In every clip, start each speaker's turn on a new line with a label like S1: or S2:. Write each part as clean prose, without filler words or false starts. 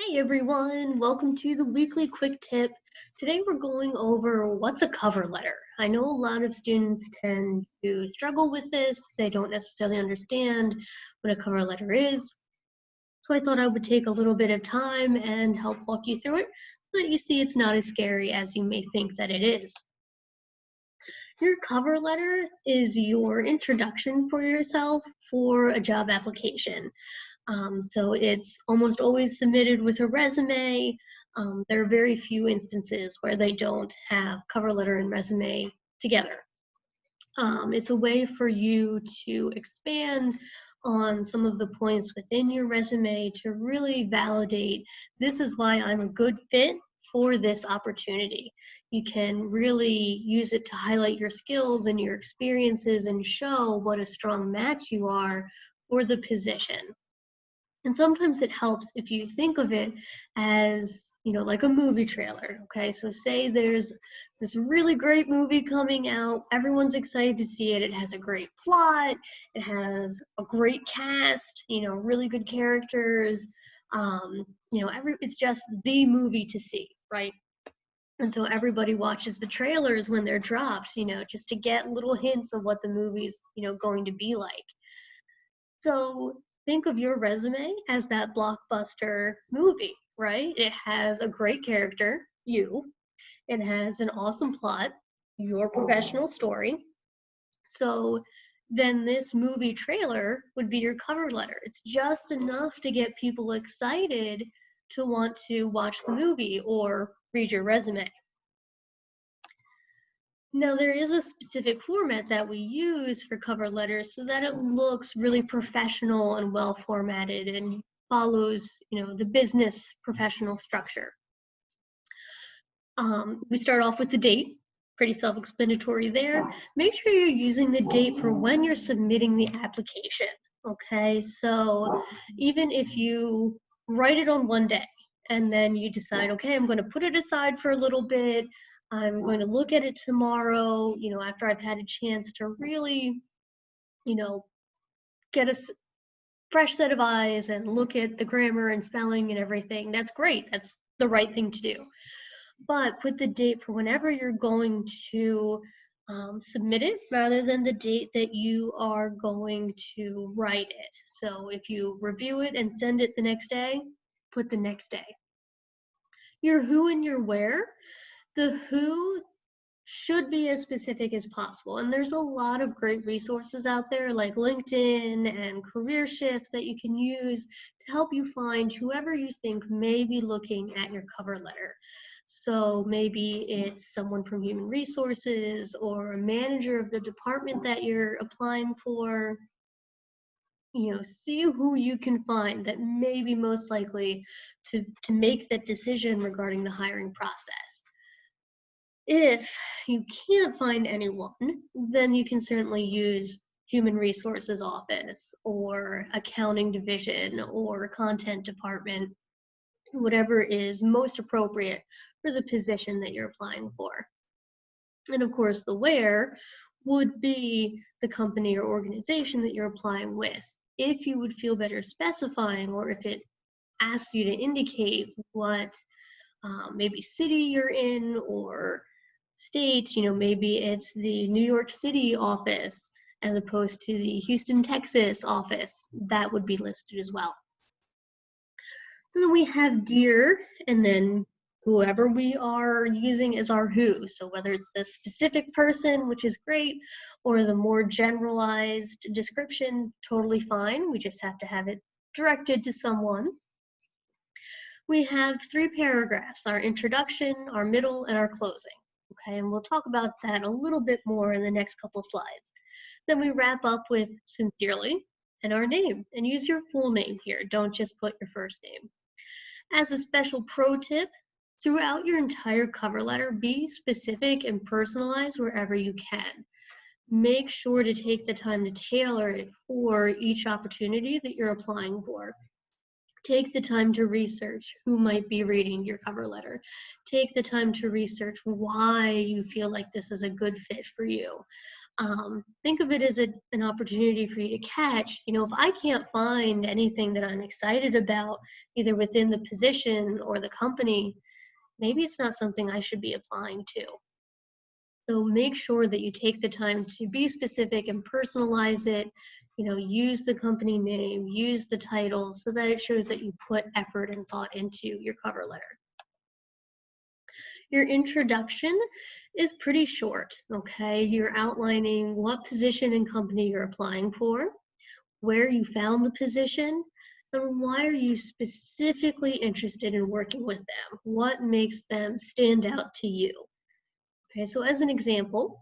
S1: Hey everyone, welcome to the weekly quick tip. Today we're going over what's a cover letter. I know a lot of students tend to struggle with this. They don't necessarily understand what a cover letter is. So I thought I would take a little bit of time and help walk you through it so that you see it's not as scary as you may think that it is. Your cover letter is your introduction for yourself for a job application. So it's almost always submitted with a resume. There are very few instances where they don't have cover letter and resume together. It's a way for you to expand on some of the points within your resume to really validate this is why I'm a good fit for this opportunity. You can really use it to highlight your skills and your experiences and show what a strong match you are for the position. And sometimes it helps if you think of it as, like a movie trailer, okay? So say there's this really great movie coming out, everyone's excited to see it, it has a great plot, it has a great cast, really good characters, it's just the movie to see, right? And so everybody watches the trailers when they're dropped, just to get little hints of what the movie's, going to be like. So think of your resume as that blockbuster movie, right? It has a great character, you. It has an awesome plot, your professional story. So then this movie trailer would be your cover letter. It's just enough to get people excited to want to watch the movie or read your resume. Now, there is a specific format that we use for cover letters so that it looks really professional and well formatted and follows, the business professional structure. We start off with the date, pretty self-explanatory there. Make sure you're using the date for when you're submitting the application, okay? So even if you write it on one day and then you decide, okay, I'm going to put it aside for a little bit, I'm going to look at it tomorrow, after I've had a chance to really, get a fresh set of eyes and look at the grammar and spelling and everything. That's great. That's the right thing to do. But put the date for whenever you're going to submit it rather than the date that you are going to write it. So if you review it and send it the next day, put the next day. Your who and your where. The who should be as specific as possible. And there's a lot of great resources out there like LinkedIn and CareerShift that you can use to help you find whoever you think may be looking at your cover letter. So maybe it's someone from Human Resources or a manager of the department that you're applying for. See who you can find that may be most likely to make that decision regarding the hiring process. If you can't find anyone, then you can certainly use Human Resources Office or Accounting Division or Content Department, whatever is most appropriate for the position that you're applying for. And of course, the where would be the company or organization that you're applying with. If you would feel better specifying, or if it asks you to indicate what maybe city you're in or state, maybe it's the New York City office as opposed to the Houston, Texas office, that would be listed as well. So then we have dear, and then whoever we are using as our who. So whether it's the specific person, which is great, or the more generalized description, totally fine. We just have to have it directed to someone. We have 3 paragraphs, our introduction, our middle, and our closing. Okay, and we'll talk about that a little bit more in the next couple slides. Then we wrap up with sincerely and our name, and use your full name here. Don't just put your first name. As a special pro tip, throughout your entire cover letter, be specific and personalized wherever you can. Make sure to take the time to tailor it for each opportunity that you're applying for. Take the time to research who might be reading your cover letter. Take the time to research why you feel like this is a good fit for you. Think of it as an opportunity for you to catch, if I can't find anything that I'm excited about, either within the position or the company, maybe it's not something I should be applying to. So make sure that you take the time to be specific and personalize it, use the company name, use the title so that it shows that you put effort and thought into your cover letter. Your introduction is pretty short, okay? You're outlining what position and company you're applying for, where you found the position, and why are you specifically interested in working with them? What makes them stand out to you? Okay, so as an example,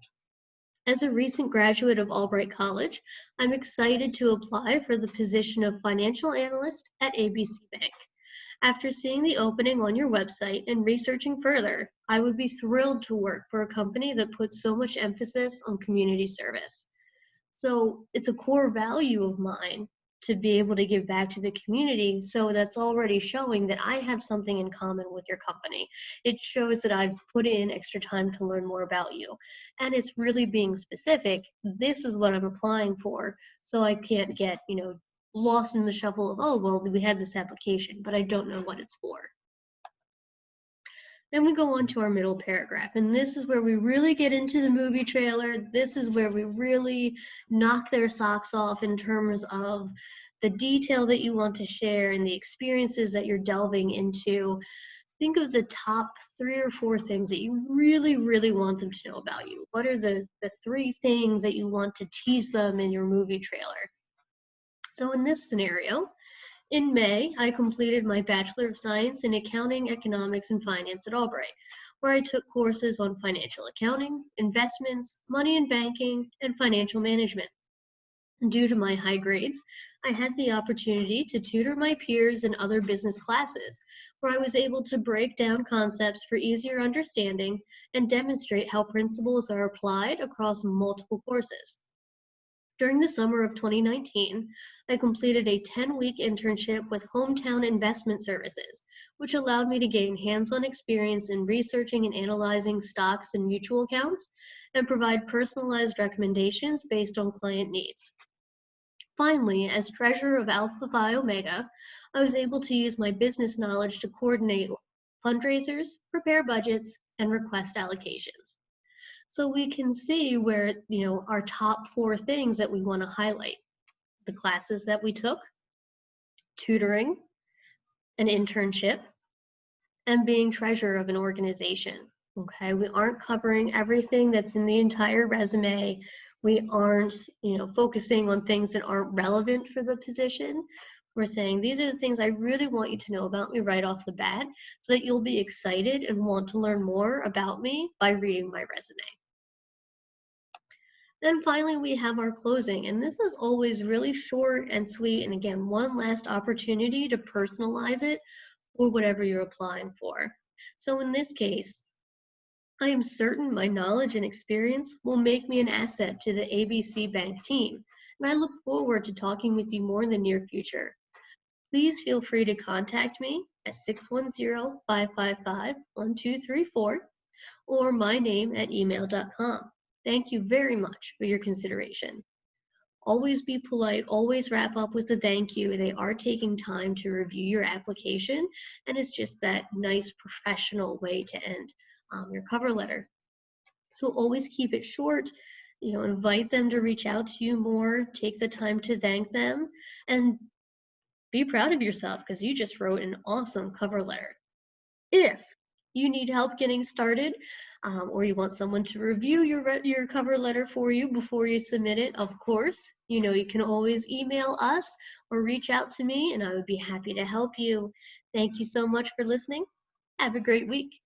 S1: as a recent graduate of Albright College, I'm excited to apply for the position of financial analyst at ABC Bank. After seeing the opening on your website and researching further, I would be thrilled to work for a company that puts so much emphasis on community service. So it's a core value of mine to be able to give back to the community. So that's already showing that I have something in common with your company. It shows that I've put in extra time to learn more about you. And it's really being specific. This is what I'm applying for. So I can't get, lost in the shuffle of, oh, well, we had this application, but I don't know what it's for. Then we go on to our middle paragraph, and this is where we really get into the movie trailer. This is where we really knock their socks off in terms of the detail that you want to share and the experiences that you're delving into. Think of the top 3 or 4 things that you really, really want them to know about you. What are the 3 things that you want to tease them in your movie trailer? So in this scenario, in May, I completed my Bachelor of Science in Accounting, Economics, and Finance at Albright, where I took courses on financial accounting, investments, money and banking, and financial management. Due to my high grades, I had the opportunity to tutor my peers in other business classes, where I was able to break down concepts for easier understanding and demonstrate how principles are applied across multiple courses. During the summer of 2019, I completed a 10-week internship with Hometown Investment Services, which allowed me to gain hands-on experience in researching and analyzing stocks and mutual accounts and provide personalized recommendations based on client needs. Finally, as treasurer of Alpha Phi Omega, I was able to use my business knowledge to coordinate fundraisers, prepare budgets, and request allocations. So we can see where, our top 4 things that we want to highlight: the classes that we took, tutoring, an internship, and being treasurer of an organization. Okay, we aren't covering everything that's in the entire resume. We aren't, focusing on things that aren't relevant for the position. We're saying these are the things I really want you to know about me right off the bat so that you'll be excited and want to learn more about me by reading my resume. Then finally, we have our closing, and this is always really short and sweet, and again, one last opportunity to personalize it for whatever you're applying for. So in this case, I am certain my knowledge and experience will make me an asset to the ABC Bank team, and I look forward to talking with you more in the near future. Please feel free to contact me at 610-555-1234 or myname@email.com. Thank you very much for your consideration. Always be polite, always wrap up with a thank you. They are taking time to review your application, and it's just that nice professional way to end your cover letter. So always keep it short, invite them to reach out to you more, take the time to thank them, and be proud of yourself because you just wrote an awesome cover letter. If you need help getting started, or you want someone to review your cover letter for you before you submit it, of course, you can always email us or reach out to me, and I would be happy to help you. Thank you so much for listening. Have a great week.